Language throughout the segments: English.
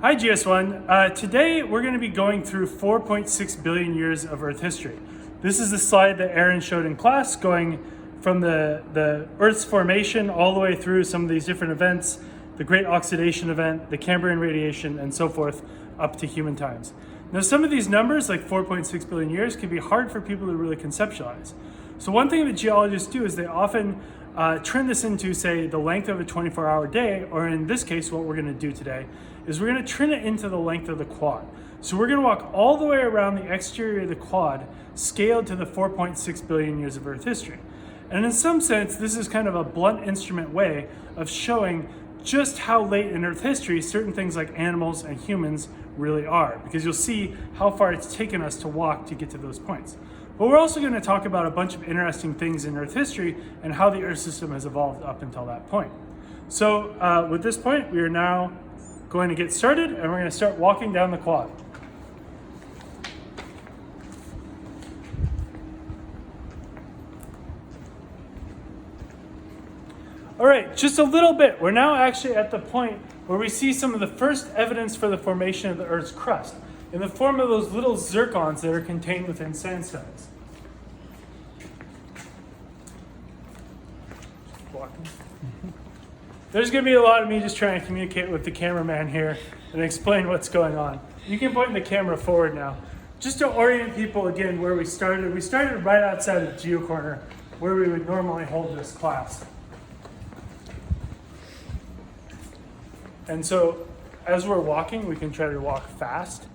Hi GS1. Today we're going to be going through 4.6 billion years of Earth history. This is the slide that Aaron showed in class, going from the Earth's formation all the way through some of these different events, the Great Oxidation Event, the Cambrian Radiation, and so forth, up to human times. Now some of these numbers, like 4.6 billion years, can be hard for people to really conceptualize. So one thing that geologists do is they often turn this into, say, the length of a 24-hour day, or in this case, what we're going to do today is we're going to turn it into the length of the quad. So we're going to walk all the way around the exterior of the quad, scaled to the 4.6 billion years of Earth history. And in some sense, this is kind of a blunt instrument way of showing just how late in Earth history certain things like animals and humans really are, because you'll see how far it's taken us to walk to get to those points. But we're also going to talk about a bunch of interesting things in Earth history and how the Earth system has evolved up until that point. So with this point, we are now going to get started, and we're going to start walking down the quad. All right, just a little bit. We're now actually at the point where we see some of the first evidence for the formation of the Earth's crust in the form of those little zircons that are contained within sandstones. There's going to be a lot of me just trying to communicate with the cameraman here and explain what's going on. You can point the camera forward now. Just to orient people again where we started right outside of Geo Corner, where we would normally hold this class. And so as we're walking, we can try to walk fast.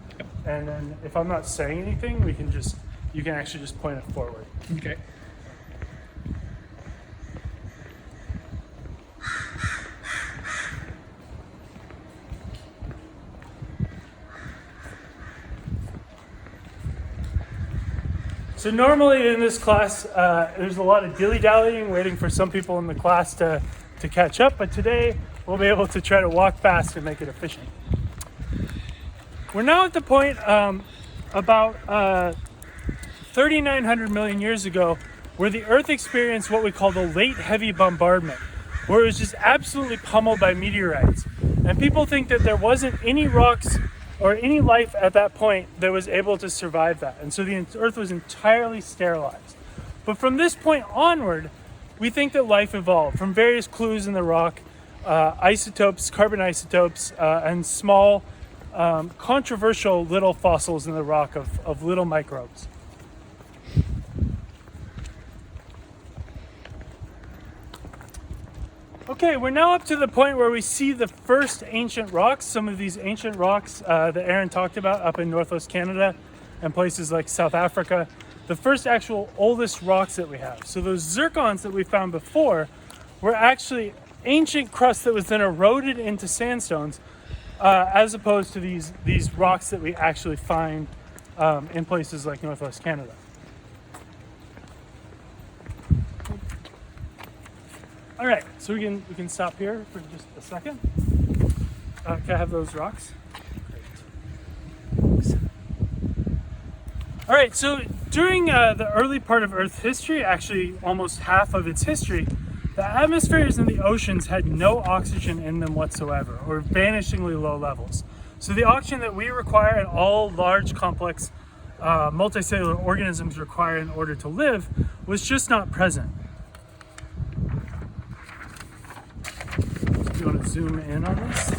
And then if I'm not saying anything, you can actually just point it forward. Okay. So normally in this class, there's a lot of dilly-dallying, waiting for some people in the class to catch up. But today, we'll be able to try to walk fast and make it efficient. We're now at the point about 3,900 million years ago where the Earth experienced what we call the late heavy bombardment, where it was just absolutely pummeled by meteorites. And people think that there wasn't any rocks or any life at that point that was able to survive that. And so the Earth was entirely sterilized. But from this point onward, we think that life evolved from various clues in the rock, isotopes, carbon isotopes, and small, controversial little fossils in the rock of little microbes. Okay, we're now up to the point where we see the first ancient rocks, some of these ancient rocks that Aaron talked about up in Northwest Canada and places like South Africa, the first actual oldest rocks that we have. So those zircons that we found before were actually ancient crust that was then eroded into sandstones, as opposed to these rocks that we actually find in places like Northwest Canada. All right, so we can stop here for just a second. Can I have those rocks? Great. All right, so during the early part of Earth's history, actually almost half of its history, the atmospheres in the oceans had no oxygen in them whatsoever, or vanishingly low levels. So the oxygen that we require and all large, complex, multicellular organisms require in order to live was just not present. You want to zoom in on this?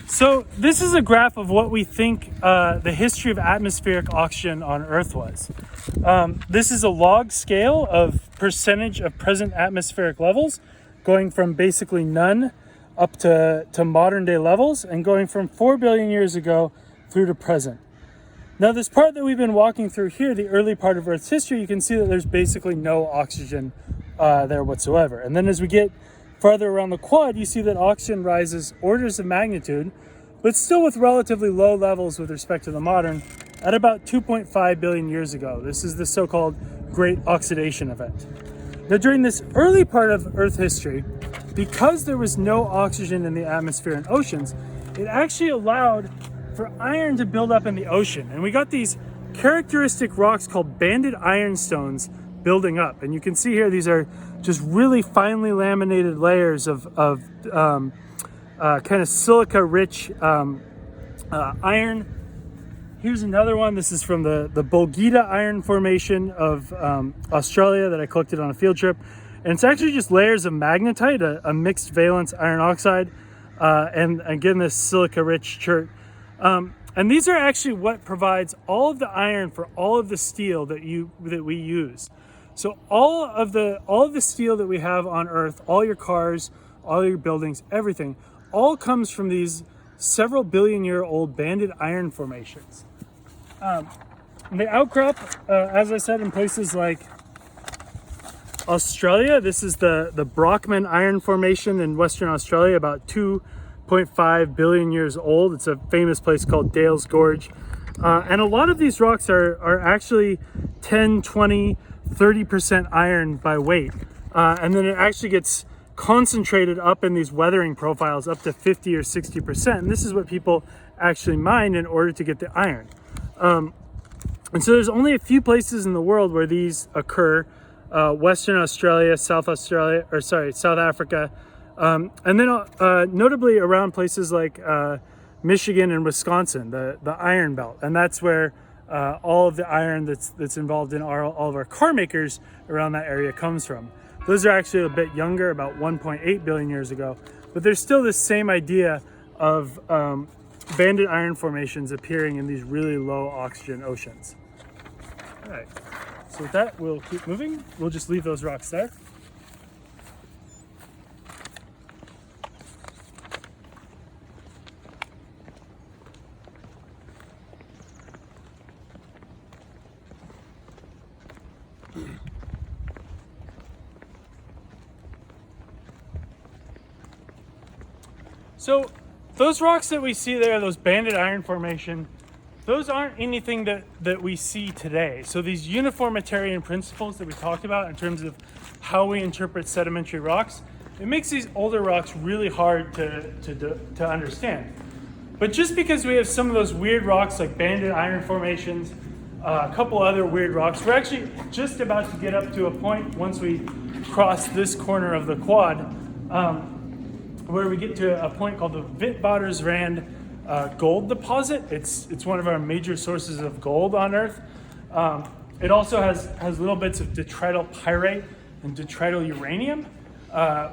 So this is a graph of what we think the history of atmospheric oxygen on Earth was. This is a log scale of percentage of present atmospheric levels, going from basically none up to modern day levels, and going from 4 billion years ago through to present. Now this part that we've been walking through here, the early part of Earth's history, you can see that there's basically no oxygen there whatsoever. And then as we get farther around the quad, you see that oxygen rises orders of magnitude, but still with relatively low levels with respect to the modern, at about 2.5 billion years ago. This is the so-called Great Oxidation Event. Now during this early part of Earth history, because there was no oxygen in the atmosphere and oceans, it actually allowed for iron to build up in the ocean. And we got these characteristic rocks called banded ironstones building up. And you can see here, these are just really finely laminated layers of kind of silica-rich iron. Here's another one. This is from the Bolgita Iron Formation of Australia that I collected on a field trip. And it's actually just layers of magnetite, a mixed valence iron oxide, and again, this silica-rich chert. And these are actually what provides all of the iron for all of the steel that we use. So all of the steel that we have on Earth, all your cars, all your buildings, everything, all comes from these several billion-year-old banded iron formations. They outcrop, as I said, in places like Australia. This is the Brockman Iron Formation in Western Australia, about 2.5 billion years old. It's a famous place called Dales Gorge. And a lot of these rocks are actually 10, 20, 30% iron by weight. And then it actually gets concentrated up in these weathering profiles up to 50 or 60%. And this is what people actually mine in order to get the iron. And so there's only a few places in the world where these occur. Western Australia, South Africa, and then notably around places like Michigan and Wisconsin, the Iron Belt, and that's where all of the iron that's involved in all of our car makers around that area comes from. Those are actually a bit younger, about 1.8 billion years ago, but there's still this same idea of banded iron formations appearing in these really low oxygen oceans. All right. So with that, we'll keep moving. We'll just leave those rocks there. So those rocks that we see there, those banded iron formation, those aren't anything that we see today. So these uniformitarian principles that we talked about in terms of how we interpret sedimentary rocks, it makes these older rocks really hard to understand. But just because we have some of those weird rocks like banded iron formations, a couple other weird rocks, we're actually just about to get up to a point once we cross this corner of the quad where we get to a point called the Witwatersrand gold deposit. It's one of our major sources of gold on Earth. It also has little bits of detrital pyrite and detrital uranium,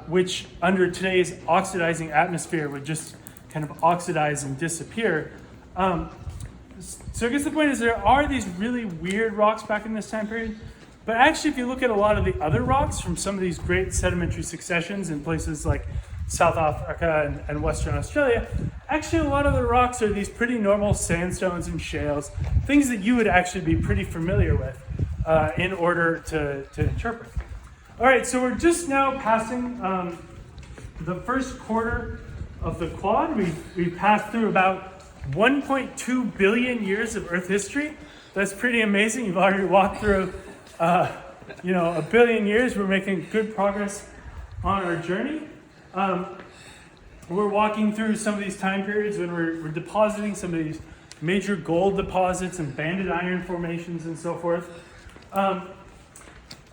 which under today's oxidizing atmosphere would just kind of oxidize and disappear. So I guess the point is there are these really weird rocks back in this time period, but actually if you look at a lot of the other rocks from some of these great sedimentary successions in places like South Africa and Western Australia, actually a lot of the rocks are these pretty normal sandstones and shales, things that you would actually be pretty familiar with in order to interpret. All right, so we're just now passing the first quarter of the quad. We've passed through about 1.2 billion years of Earth history. That's pretty amazing. You've already walked through a billion years. We're making good progress on our journey. We're walking through some of these time periods when we're depositing some of these major gold deposits and banded iron formations and so forth.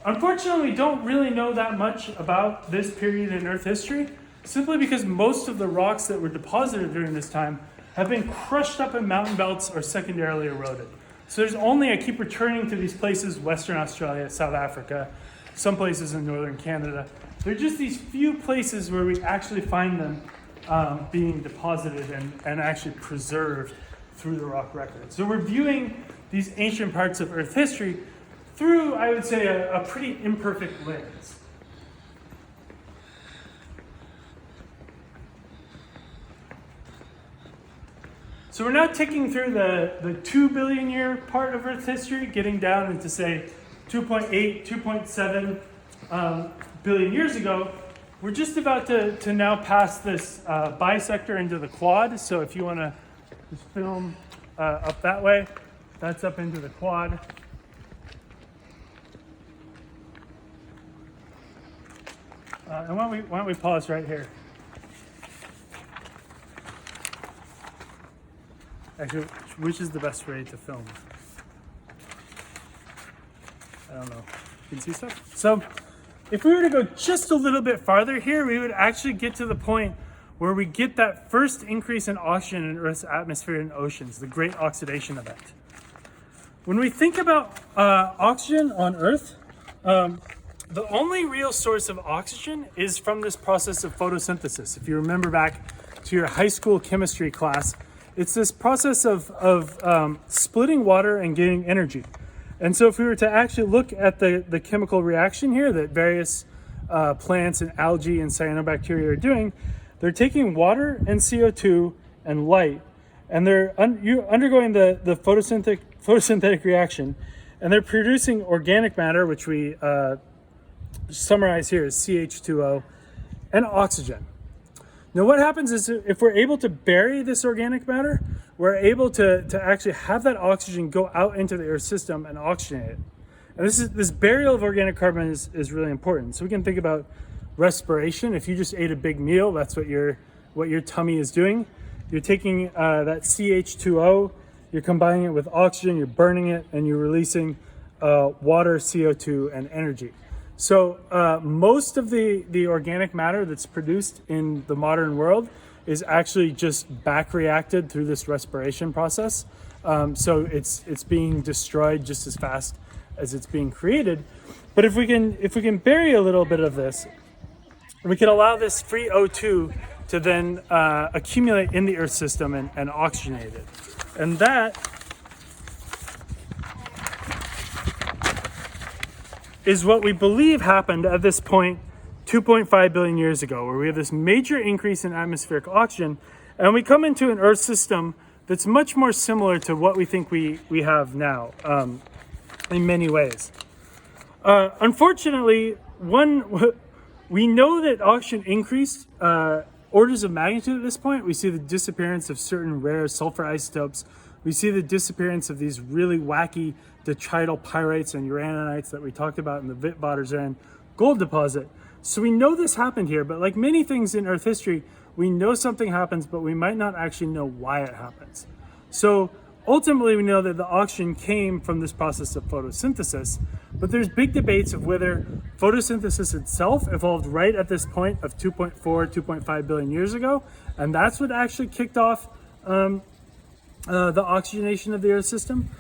Unfortunately, we don't really know that much about this period in Earth history, simply because most of the rocks that were deposited during this time have been crushed up in mountain belts or secondarily eroded. So I keep returning to these places, Western Australia, South Africa, some places in northern Canada. There are just these few places where we actually find them being deposited and actually preserved through the rock record. So we're viewing these ancient parts of Earth history through, I would say, a pretty imperfect lens. So we're now ticking through the 2 billion year part of Earth history, getting down into, say, 2.8, 2.7 billion years ago. We're just about to now pass this bisector into the quad. So if you want to just film up that way, that's up into the quad. And why don't we pause right here? Actually, which is the best way to film? I don't know. You can see stuff? So if we were to go just a little bit farther here, we would actually get to the point where we get that first increase in oxygen in Earth's atmosphere and oceans, the Great Oxidation Event. When we think about oxygen on Earth, the only real source of oxygen is from this process of photosynthesis. If you remember back to your high school chemistry class, it's this process of splitting water and getting energy. And so if we were to actually look at the chemical reaction here that various plants and algae and cyanobacteria are doing, they're taking water and CO2 and light, and they're undergoing the photosynthetic reaction, and they're producing organic matter, which we summarize here as CH2O, and oxygen. Now what happens is if we're able to bury this organic matter, we're able to actually have that oxygen go out into the Earth system and oxygenate it. And this burial of organic carbon is really important. So we can think about respiration. If you just ate a big meal, that's what your tummy is doing. You're taking that CH2O, you're combining it with oxygen, you're burning it, and you're releasing water, CO2, and energy. So most of the organic matter that's produced in the modern world is actually just back reacted through this respiration process. So it's being destroyed just as fast as it's being created. But if we can bury a little bit of this, we can allow this free O2 to then accumulate in the Earth system and oxygenate it. And that is what we believe happened at this point 2.5 billion years ago, where we have this major increase in atmospheric oxygen, and we come into an Earth system that's much more similar to what we think we have now in many ways. Unfortunately, we know that oxygen increased orders of magnitude at this point. We see the disappearance of certain rare sulfur isotopes. We see the disappearance of these really wacky detrital pyrites and uranonites that we talked about in the Witwatersrand gold deposit. So we know this happened here, but like many things in Earth history, we know something happens, but we might not actually know why it happens. So ultimately, we know that the oxygen came from this process of photosynthesis, but there's big debates of whether photosynthesis itself evolved right at this point of 2.5 billion years ago, and that's what actually kicked off the oxygenation of the Earth system,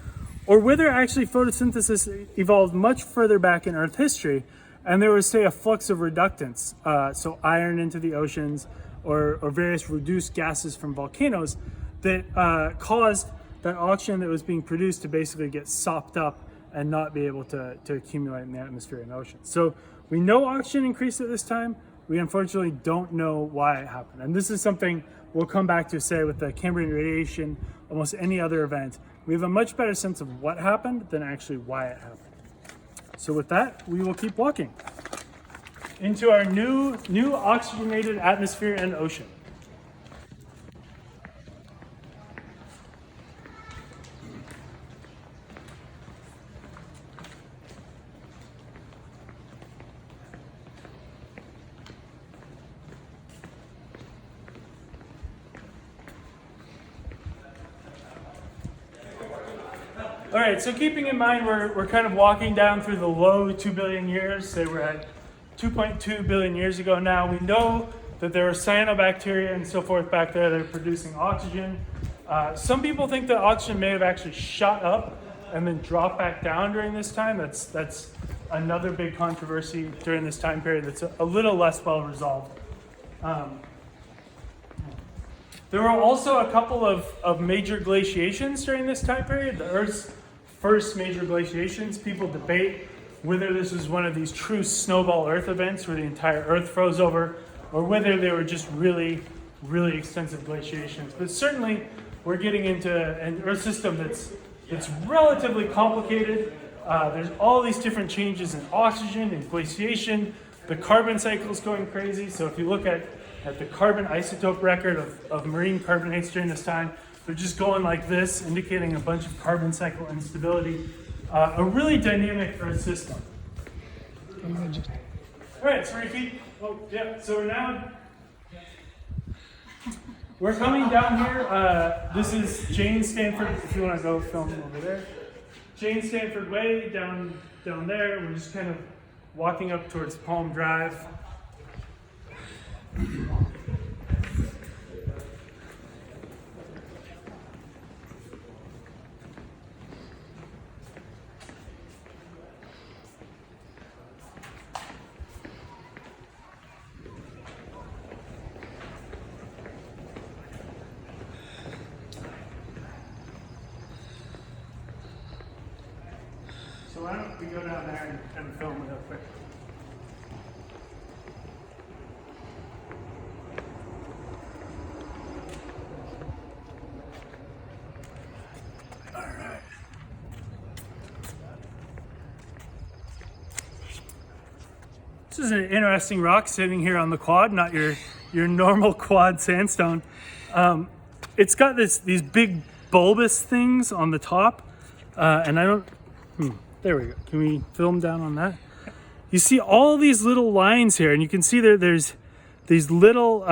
or whether actually photosynthesis evolved much further back in Earth history, and there was, say, a flux of reductants, so iron into the oceans, or various reduced gases from volcanoes that caused that oxygen that was being produced to basically get sopped up and not be able to accumulate in the atmosphere and ocean. So we know oxygen increased at this time. We unfortunately don't know why it happened. And this is something we'll come back to, say, with the Cambrian radiation, almost any other event. We have a much better sense of what happened than actually why it happened. So with that, we will keep walking into our new oxygenated atmosphere and ocean. All right, so keeping in mind we're kind of walking down through the low 2 billion years, say we're at 2.2 billion years ago now. We know that there are cyanobacteria and so forth back there that are producing oxygen. Some people think that oxygen may have actually shot up and then dropped back down during this time. That's another big controversy during this time period that's a little less well resolved. There were also a couple of major glaciations during this time period. The Earth's first major glaciations, people debate whether this was one of these true snowball Earth events where the entire Earth froze over, or whether they were just really, really extensive glaciations. But certainly, we're getting into an Earth system that's relatively complicated. There's all these different changes in oxygen and glaciation. The carbon cycle is going crazy. So if you look at the carbon isotope record of marine carbonates during this time, they're just going like this, indicating a bunch of carbon cycle instability. A really dynamic Earth system. All right, so we're coming down here. This is Jane Stanford, if you want to go film over there. Jane Stanford Way down there. We're just kind of walking up towards Palm Drive. we go down there and film real quick? This is an interesting rock sitting here on the quad, not your normal quad sandstone. It's got these big bulbous things on the top, and I don't. There we go. Can we film down on that? You see all these little lines here, and you can see there's these little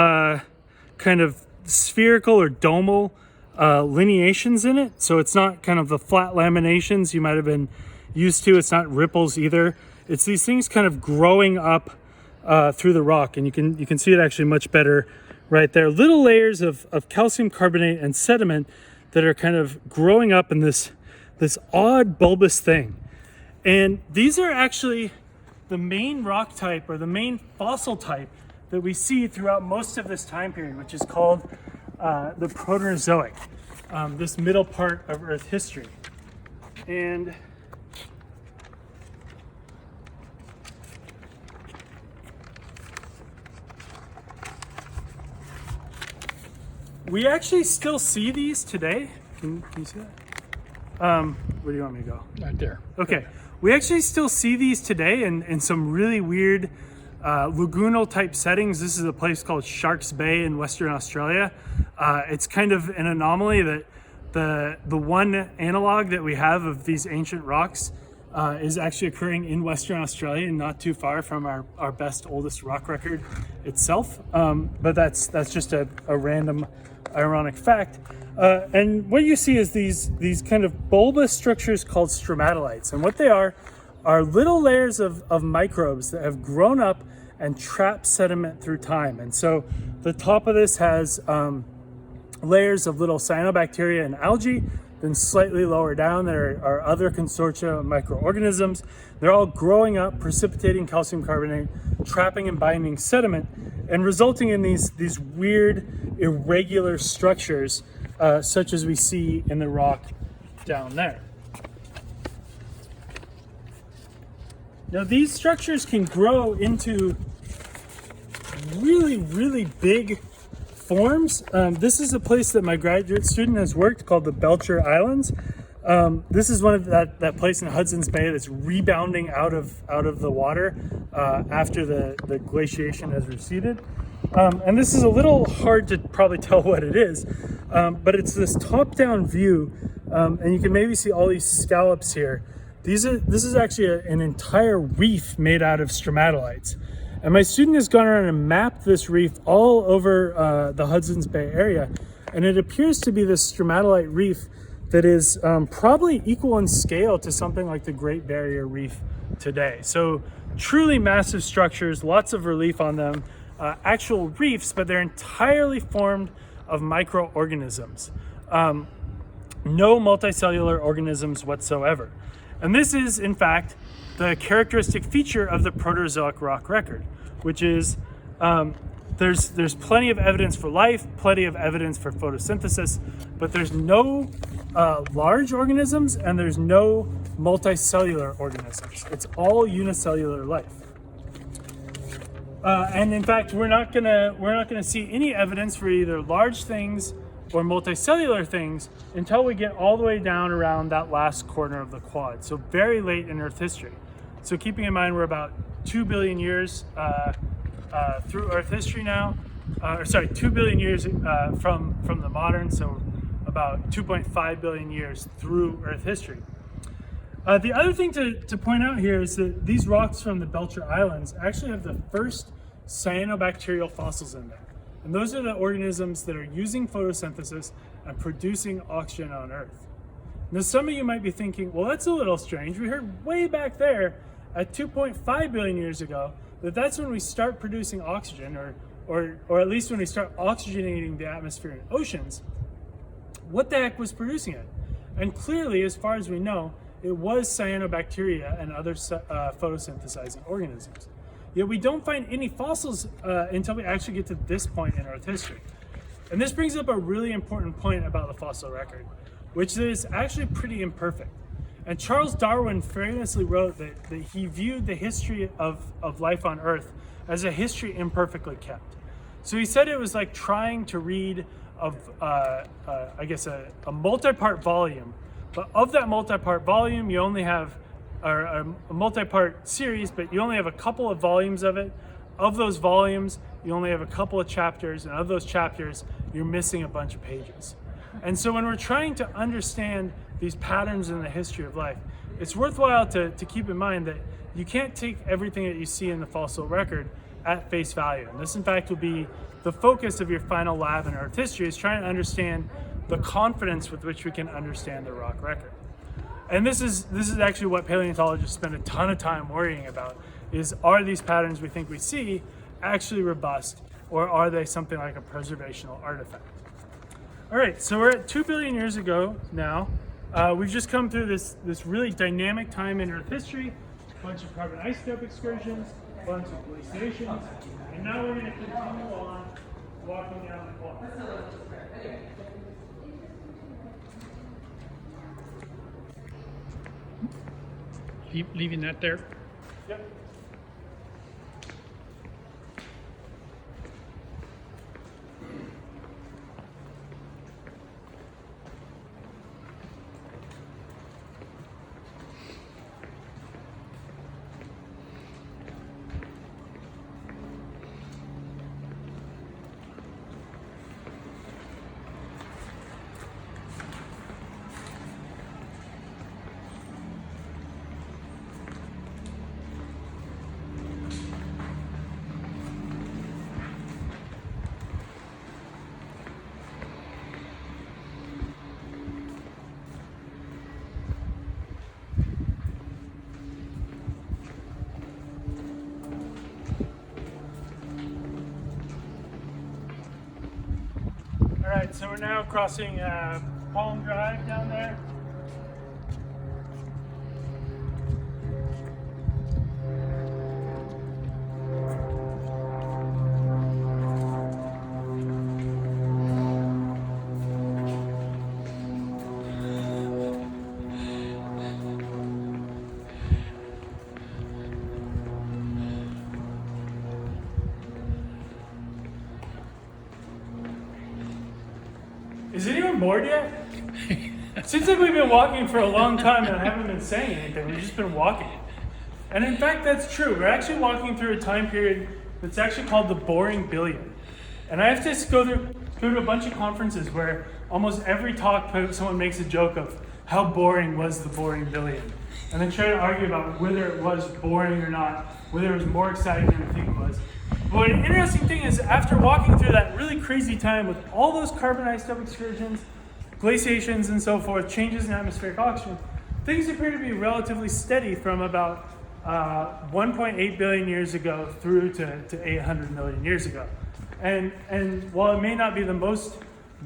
kind of spherical or domal lineations in it. So it's not kind of the flat laminations you might have been used to. It's not ripples either. It's these things kind of growing up through the rock, and you can see it actually much better right there. Little layers of calcium carbonate and sediment that are kind of growing up in this odd bulbous thing. And these are actually the main rock type or the main fossil type that we see throughout most of this time period, which is called the Proterozoic, this middle part of Earth history. And we actually still see these today. Can you see that? Where do you want me to go? Right there. Okay. We actually still see these today in some really weird lagoonal type settings. This is a place called Sharks Bay in Western Australia. It's kind of an anomaly that the one analog that we have of these ancient rocks is actually occurring in Western Australia and not too far from our best, oldest rock record itself. But that's just a random ironic fact. And what you see is these kind of bulbous structures called stromatolites. And what they are little layers of microbes that have grown up and trapped sediment through time. And so the top of this has layers of little cyanobacteria and algae. Then slightly lower down, there are other consortia of microorganisms. They're all growing up, precipitating calcium carbonate, trapping and binding sediment, and resulting in these weird, irregular structures, such as we see in the rock down there. Now, these structures can grow into really, really big forms. This is a place that my graduate student has worked called the Belcher Islands. This is one of that place in Hudson's Bay that's rebounding out of the water after the glaciation has receded. And this is a little hard to probably tell what it is, but it's this top-down view, and you can maybe see all these scallops here. This is actually an entire reef made out of stromatolites. And my student has gone around and mapped this reef all over the Hudson's Bay area, and it appears to be this stromatolite reef that is probably equal in scale to something like the Great Barrier Reef today. So truly massive structures, lots of relief on them, actual reefs, but they're entirely formed of microorganisms. No multicellular organisms whatsoever. And this is, in fact, the characteristic feature of the Proterozoic rock record, which is there's plenty of evidence for life, plenty of evidence for photosynthesis, but there's no large organisms and there's no multicellular organisms. It's all unicellular life. And in fact, we're not gonna see any evidence for either large things or multicellular things until we get all the way down around that last corner of the quad. So very late in Earth history. So keeping in mind we're about 2 billion years through Earth history now, 2 billion years from the modern, so about 2.5 billion years through Earth history. The other thing to point out here is that these rocks from the Belcher Islands actually have the first cyanobacterial fossils in them. And those are the organisms that are using photosynthesis and producing oxygen on Earth. Now, some of you might be thinking, well, that's a little strange. We heard way back there at 2.5 billion years ago that's when we start producing oxygen, or at least when we start oxygenating the atmosphere and oceans. What the heck was producing it? And clearly, as far as we know, it was cyanobacteria and other photosynthesizing organisms. Yet we don't find any fossils until we actually get to this point in Earth history. And this brings up a really important point about the fossil record, which is actually pretty imperfect. And Charles Darwin famously wrote that he viewed the history of life on Earth as a history imperfectly kept. So he said it was like trying to read I guess a multi-part volume, but of that multi-part volume you only have, or a multi-part series, but you only have a couple of volumes of it. Of those volumes, you only have a couple of chapters, and of those chapters, you're missing a bunch of pages. And so when we're trying to understand these patterns in the history of life, it's worthwhile to keep in mind that you can't take everything that you see in the fossil record at face value. And this, in fact, will be the focus of your final lab in Earth history, is trying to understand the confidence with which we can understand the rock record. And this is actually what paleontologists spend a ton of time worrying about, is are these patterns we think we see actually robust, or are they something like a preservational artifact? All right, so we're at 2 billion years ago now. We've just come through this really dynamic time in Earth history, a bunch of carbon isotope excursions, a bunch of glaciations, and now we're going to continue on walking down the clock. Leaving that there. Yep. All right, so we're now crossing Palm Drive down there. Is anyone bored yet? It seems like we've been walking for a long time and I haven't been saying anything. We've just been walking. And in fact, that's true. We're actually walking through a time period that's actually called the boring billion. And I have to go to a bunch of conferences where almost every talk someone makes a joke of how boring was the boring billion. And then try to argue about whether it was boring or not, whether it was more exciting than I think it was. But an interesting thing is, after walking through that really crazy time with all those carbon isotope excursions, glaciations and so forth, changes in atmospheric oxygen, things appear to be relatively steady from about 1.8 billion years ago through to 800 million years ago. And while it may not be the most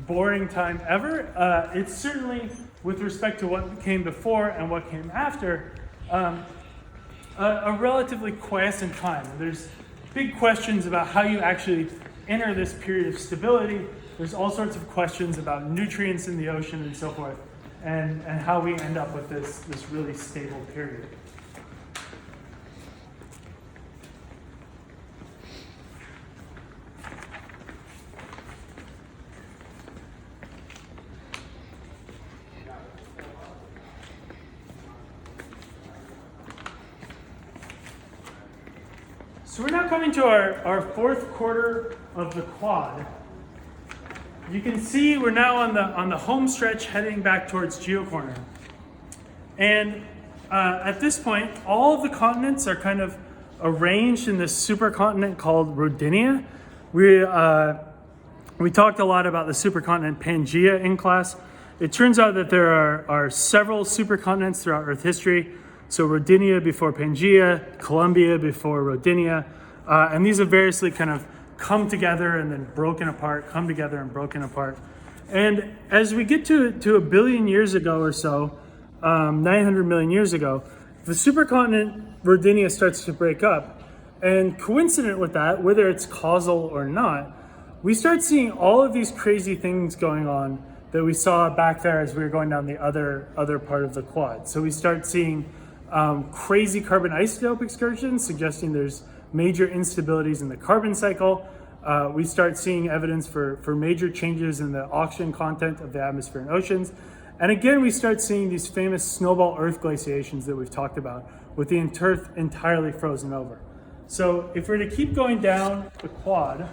boring time ever, it's certainly, with respect to what came before and what came after, a relatively quiescent time. There's big questions about how you actually enter this period of stability. There's all sorts of questions about nutrients in the ocean and so forth, and how we end up with this really stable period. So we're now coming to our fourth quarter of the quad. You can see we're now on the home stretch heading back towards Geocorner. And at this point, all of the continents are kind of arranged in this supercontinent called Rodinia. We talked a lot about the supercontinent Pangaea in class. It turns out that there are several supercontinents throughout Earth history. So Rodinia before Pangaea, Columbia before Rodinia, and these have variously kind of come together and then broken apart, come together and broken apart. And as we get to a billion years ago or so, 900 million years ago, the supercontinent Rodinia starts to break up. And coincident with that, whether it's causal or not, we start seeing all of these crazy things going on that we saw back there as we were going down the other part of the quad. So we start seeing crazy carbon isotope excursions, suggesting there's major instabilities in the carbon cycle. We start seeing evidence for major changes in the oxygen content of the atmosphere and oceans. And again, we start seeing these famous snowball Earth glaciations that we've talked about, with the Earth entirely frozen over. So if we're to keep going down the quad,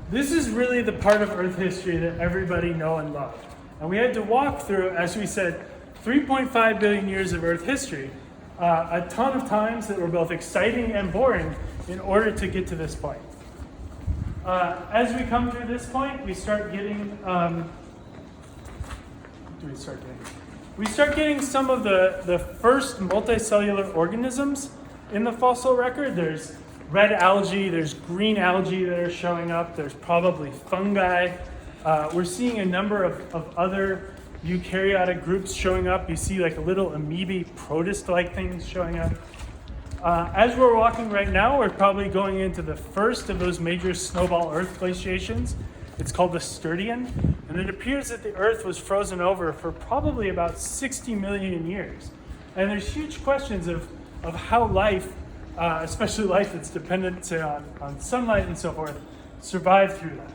this is really the part of Earth history that everybody know and love. And we had to walk through, as we said, 3.5 billion years of Earth history, a ton of times that were both exciting and boring in order to get to this point. As we come through this point, we start getting, we start getting some of the first multicellular organisms in the fossil record. There's red algae, there's green algae that are showing up, there's probably fungi. We're seeing a number of other eukaryotic groups showing up. You see like a little amoeba protist-like things showing up. As we're walking right now, we're probably going into the first of those major snowball Earth glaciations. It's called the Sturtian, and it appears that the Earth was frozen over for probably about 60 million years. And there's huge questions of how life, especially life that's dependent, say, on sunlight and so forth, survived through that.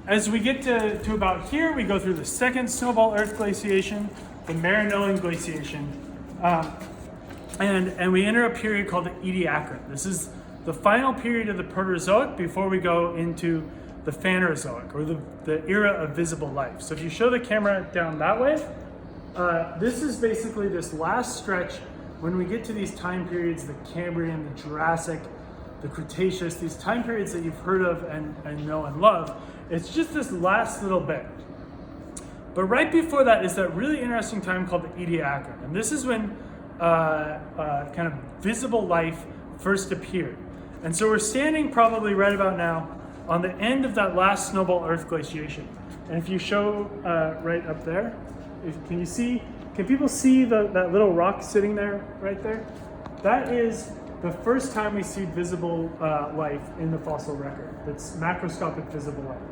As we get to about here, we go through the second snowball Earth glaciation, the Marinoan glaciation, and we enter a period called the Ediacaran. This is the final period of the Proterozoic before we go into the Phanerozoic, or the era of visible life. So if you show the camera down that way, this is basically this last stretch when we get to these time periods, the Cambrian, the Jurassic, the Cretaceous, these time periods that you've heard of and know and love. It's just this last little bit. But right before that is that really interesting time called the Ediacaran. And this is when kind of visible life first appeared. And so we're standing probably right about now on the end of that last snowball Earth glaciation. And if you show right up there, can people see that little rock sitting there, right there? That is the first time we see visible life in the fossil record. It's macroscopic visible life.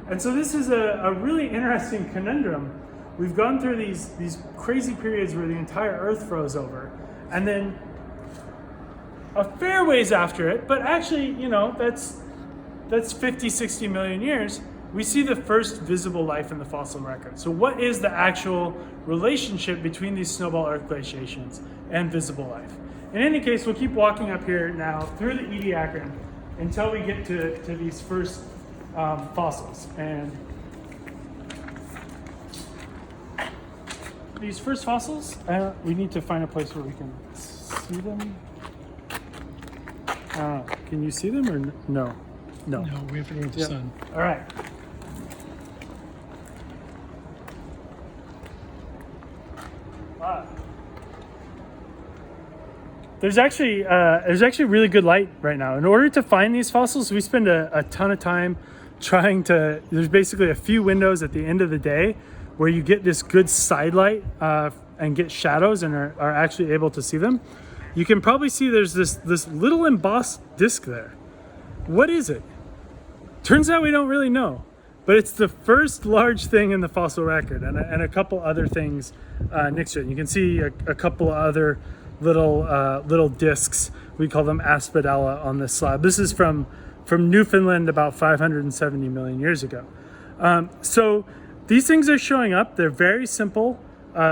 And so this is a really interesting conundrum. We've gone through these crazy periods where the entire Earth froze over, and then a fair ways after it, but actually, that's 50, 60 million years, we see the first visible life in the fossil record. So what is the actual relationship between these snowball Earth glaciations and visible life? In any case, we'll keep walking up here now through the Ediacaran until we get to these first fossils. And these first fossils, we need to find a place where we can see them. Can you see them or no? No, we have to go with the sun. All right. There's actually really good light right now. In order to find these fossils, we spend a ton of time trying to. There's basically a few windows at the end of the day where you get this good side light and get shadows and are actually able to see them. You can probably see there's this little embossed disc there. What is it? Turns out we don't really know, but it's the first large thing in the fossil record, and a couple other things next to it. You can see a couple of other little discs. We call them aspidella on this slab. This is from Newfoundland about 570 million years ago. So these things are showing up. They're very simple.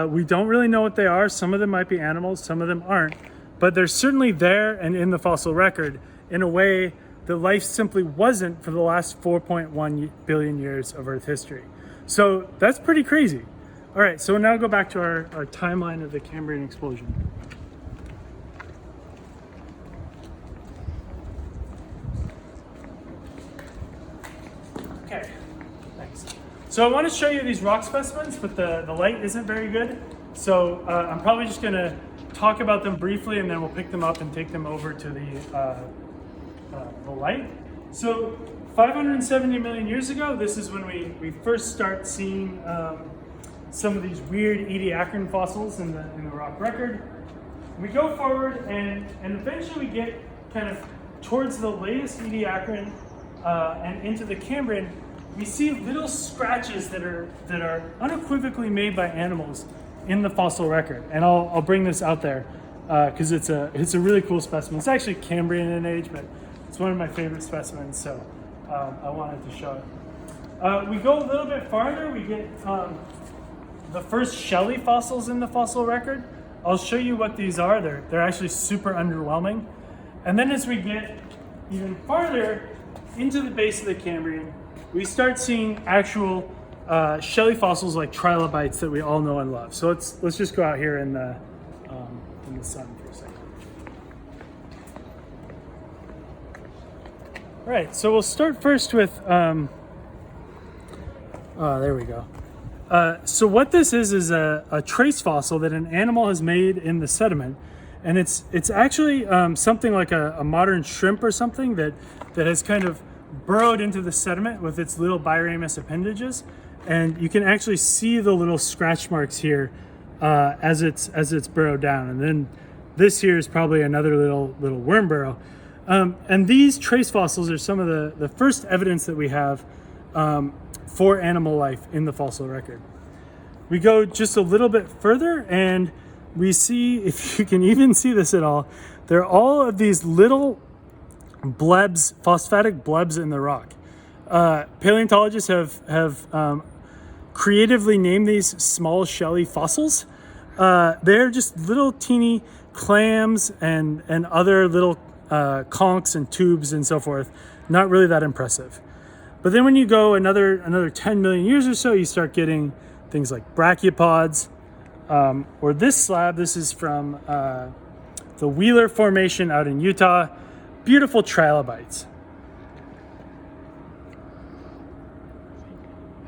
We don't really know what they are. Some of them might be animals, some of them aren't, but they're certainly there and in the fossil record in a way that life simply wasn't for the last 4.1 billion years of Earth history. So that's pretty crazy. All right, so we'll now go back to our timeline of the Cambrian explosion. Okay, thanks. So I want to show you these rock specimens, but the light isn't very good. So I'm probably just gonna talk about them briefly, and then we'll pick them up and take them over to the light. So 570 million years ago, this is when we first start seeing some of these weird Ediacaran fossils in the rock record. We go forward and eventually we get kind of towards the latest Ediacaran and into the Cambrian. we see little scratches that are unequivocally made by animals in the fossil record. And I'll bring this out there because it's a really cool specimen. It's actually Cambrian in age, but it's one of my favorite specimens, so I wanted to show it. We go a little bit farther, we get the first shelly fossils in the fossil record. I'll show you what these are. They're actually super underwhelming. And then as we get even farther into the base of the Cambrian, we start seeing actual shelly fossils like trilobites that we all know and love. So let's just go out here in the sun for a second. All right, so we'll start first with, there we go. So what this is a trace fossil that an animal has made in the sediment. And it's actually something like a modern shrimp or something that has kind of burrowed into the sediment with its little biramous appendages. And you can actually see the little scratch marks here as it's burrowed down. And then this here is probably another little worm burrow. And these trace fossils are some of the first evidence that we have for animal life in the fossil record. We go just a little bit further and we see, if you can even see this at all, there are all of these little blebs, phosphatic blebs in the rock. Paleontologists have creatively named these small shelly fossils. They're just little teeny clams and other little conchs and tubes and so forth. Not really that impressive. But then when you go another 10 million years or so, you start getting things like brachiopods, or this slab. This is from the Wheeler Formation out in Utah. Beautiful trilobites.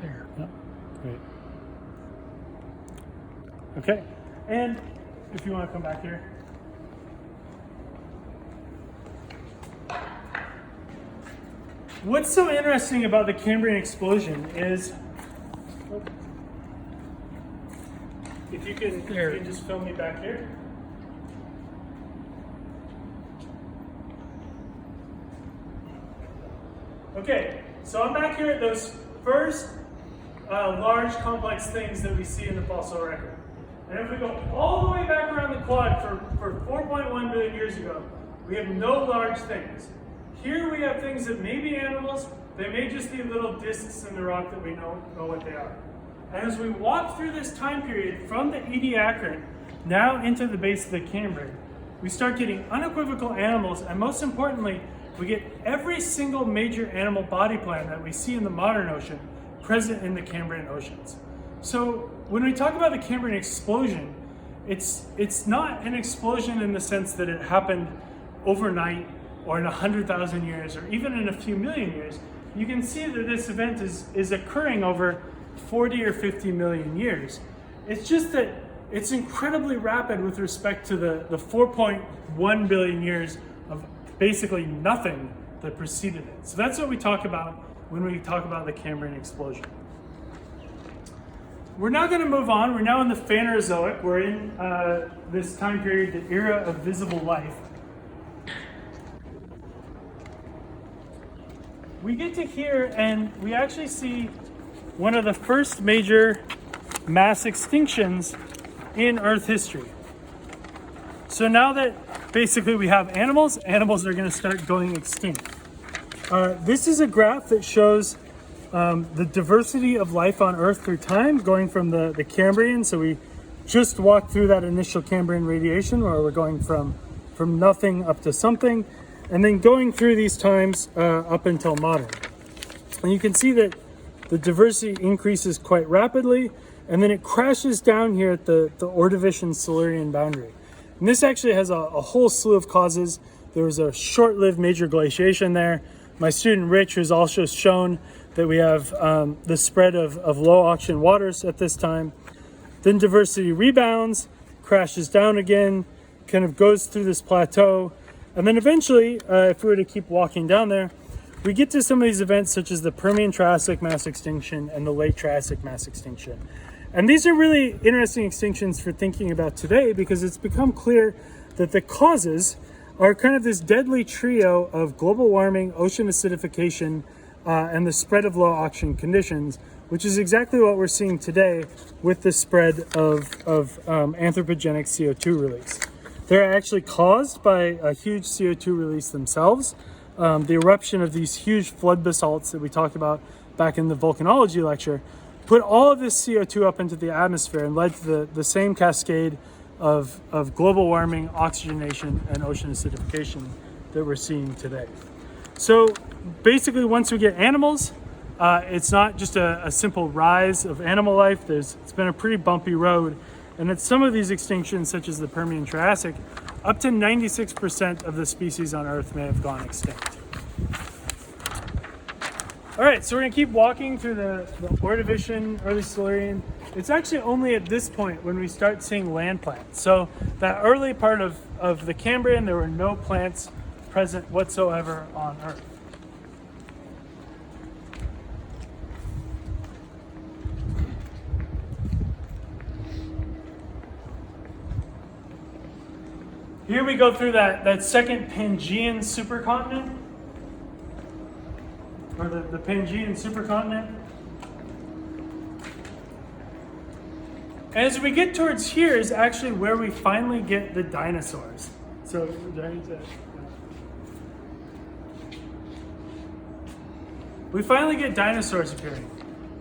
There. Yep. Great. Okay, and if you want to come back here. What's so interesting about the Cambrian explosion is, if you can just film me back here. Okay, so I'm back here at those first large complex things that we see in the fossil record. And if we go all the way back around the clock for 4.1 billion years ago, we have no large things. Here we have things that may be animals, they may just be little discs in the rock that we know what they are. And as we walk through this time period from the Ediacaran now into the base of the Cambrian, we start getting unequivocal animals, and most importantly, we get every single major animal body plan that we see in the modern ocean present in the Cambrian oceans. So when we talk about the Cambrian explosion, it's not an explosion in the sense that it happened overnight or in 100,000 years or even in a few million years. You can see that this event is occurring over 40 or 50 million years. It's just that it's incredibly rapid with respect to the 4.1 billion years of basically nothing that preceded it. So that's what we talk about when we talk about the Cambrian explosion. We're now going to move on. We're now in the Phanerozoic. We're in this time period, the era of visible life. We get to here and we actually see one of the first major mass extinctions in Earth history. So now that basically we have animals are going to start going extinct. This is a graph that shows the diversity of life on Earth through time, going from the Cambrian. So we just walked through that initial Cambrian radiation where we're going from nothing up to something, and then going through these times up until modern. And you can see that the diversity increases quite rapidly, and then it crashes down here at the Ordovician-Silurian boundary. And this actually has a whole slew of causes. There was a short-lived major glaciation there. My student Rich has also shown that we have the spread of low oxygen waters at this time. Then diversity rebounds, crashes down again, kind of goes through this plateau. And then eventually, if we were to keep walking down there, we get to some of these events such as the Permian-Triassic mass extinction and the Late Triassic mass extinction. And these are really interesting extinctions for thinking about today because it's become clear that the causes are kind of this deadly trio of global warming, ocean acidification, and the spread of low oxygen conditions, which is exactly what we're seeing today with the spread of anthropogenic CO2 release. They're actually caused by a huge CO2 release themselves. The eruption of these huge flood basalts that we talked about back in the volcanology lecture put all of this CO2 up into the atmosphere and led to the same cascade of global warming, oxygenation, and ocean acidification that we're seeing today. So basically, once we get animals, it's not just a simple rise of animal life. It's been a pretty bumpy road. And at some of these extinctions, such as the Permian Triassic, up to 96% of the species on Earth may have gone extinct. All right, so we're gonna keep walking through the Ordovician, early Silurian. It's actually only at this point when we start seeing land plants. So that early part of the Cambrian, there were no plants present whatsoever on Earth. Here we go through that second Pangaean supercontinent, or the Pangaean supercontinent. As we get towards here is actually where we finally get the dinosaurs. So, we finally get dinosaurs appearing.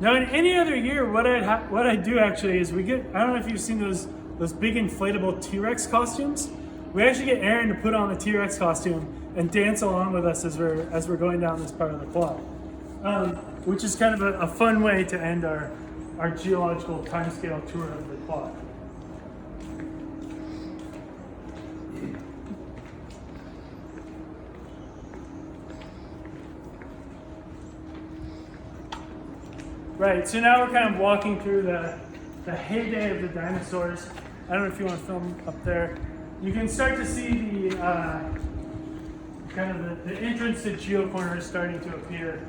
Now, in any other year, what I do actually is we get, I don't know if you've seen those big inflatable T-Rex costumes. We actually get Aaron to put on the T-Rex costume and dance along with us as we're going down this part of the quad, which is kind of a fun way to end our geological timescale tour of the quad. Right, so now we're kind of walking through the heyday of the dinosaurs. I don't know if you want to film up there. You can start to see the kind of the entrance to geocorners starting to appear.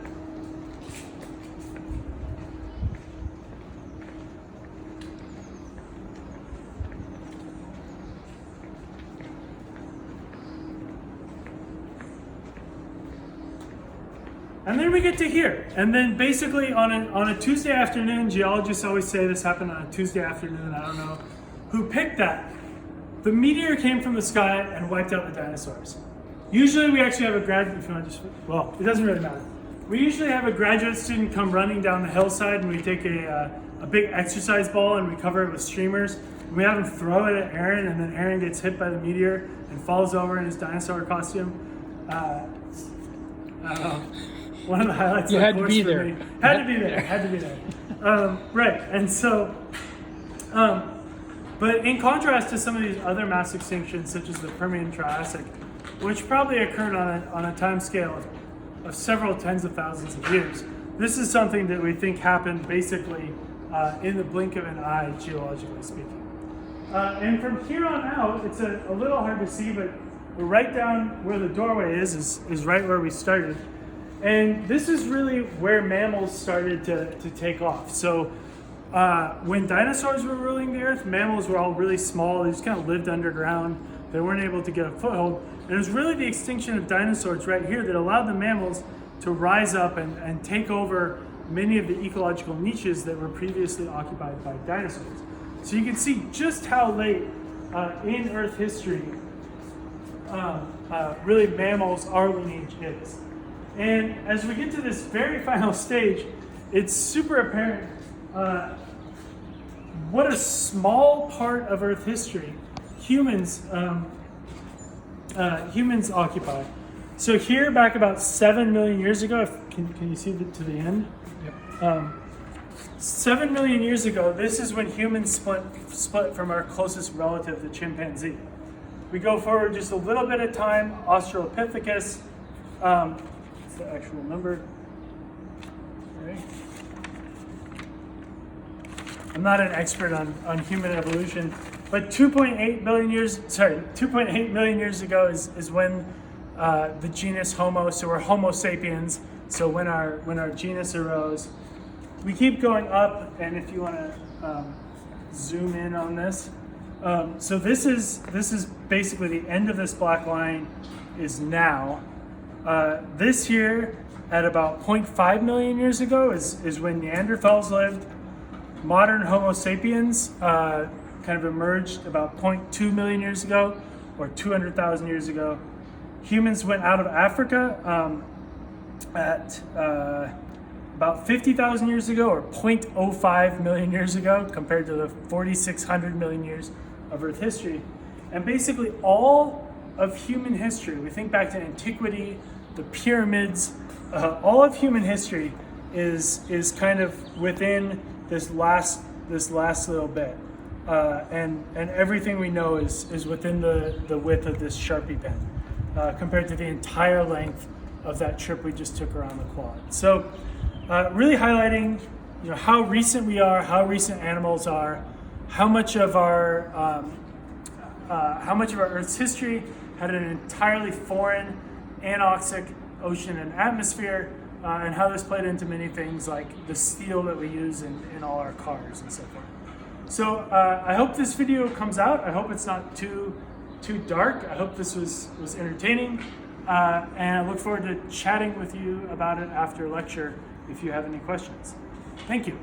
And then we get to here. And then basically on a Tuesday afternoon, geologists always say this happened on a Tuesday afternoon, I don't know who picked that. The meteor came from the sky and wiped out the dinosaurs. Usually we actually have a it doesn't really matter. We usually have a graduate student come running down the hillside and we take a big exercise ball and we cover it with streamers. And we have him throw it at Aaron and then Aaron gets hit by the meteor and falls over in his dinosaur costume. I don't know. One of the highlights you of the had to course be for there. me. Had to be there. Right, and so, but in contrast to some of these other mass extinctions, such as the Permian Triassic, which probably occurred on a time scale of several tens of thousands of years, this is something that we think happened basically in the blink of an eye, geologically speaking. And from here on out, it's a little hard to see, but right down where the doorway is right where we started. And this is really where mammals started to take off. So when dinosaurs were ruling the earth, mammals were all really small. They just kind of lived underground. They weren't able to get a foothold. And it was really the extinction of dinosaurs right here that allowed the mammals to rise up and take over many of the ecological niches that were previously occupied by dinosaurs. So you can see just how late in Earth history really mammals, our lineage is. And as we get to this very final stage, it's super apparent what a small part of Earth history humans occupy. So here, back about 7 million years ago, can you see to the end? Yep. 7 million years ago, this is when humans split from our closest relative, the chimpanzee. We go forward just a little bit of time, Australopithecus. What's the actual number? Okay. I'm not an expert on human evolution, but 2.8 million years ago is when the genus Homo, so we're Homo sapiens, so when our genus arose. We keep going up, and if you want to zoom in on this, so this is basically the end of this black line is now. This here at about 0.5 million years ago is when Neanderthals lived. Modern Homo sapiens kind of emerged about 0.2 million years ago, or 200,000 years ago. Humans went out of Africa at about 50,000 years ago, or 0.05 million years ago, compared to the 4,600 million years of Earth history. And basically all of human history, we think back to antiquity, the pyramids, all of human history is kind of within this last little bit. And everything we know is within the width of this Sharpie pen, compared to the entire length of that trip we just took around the quad. So really highlighting, how recent we are, how recent animals are, how much of our Earth's history had an entirely foreign anoxic ocean and atmosphere, and how this played into many things like the steel that we use in all our cars and so forth. So I hope this video comes out. I hope it's not too dark. I hope this was entertaining, and I look forward to chatting with you about it after lecture if you have any questions. Thank you.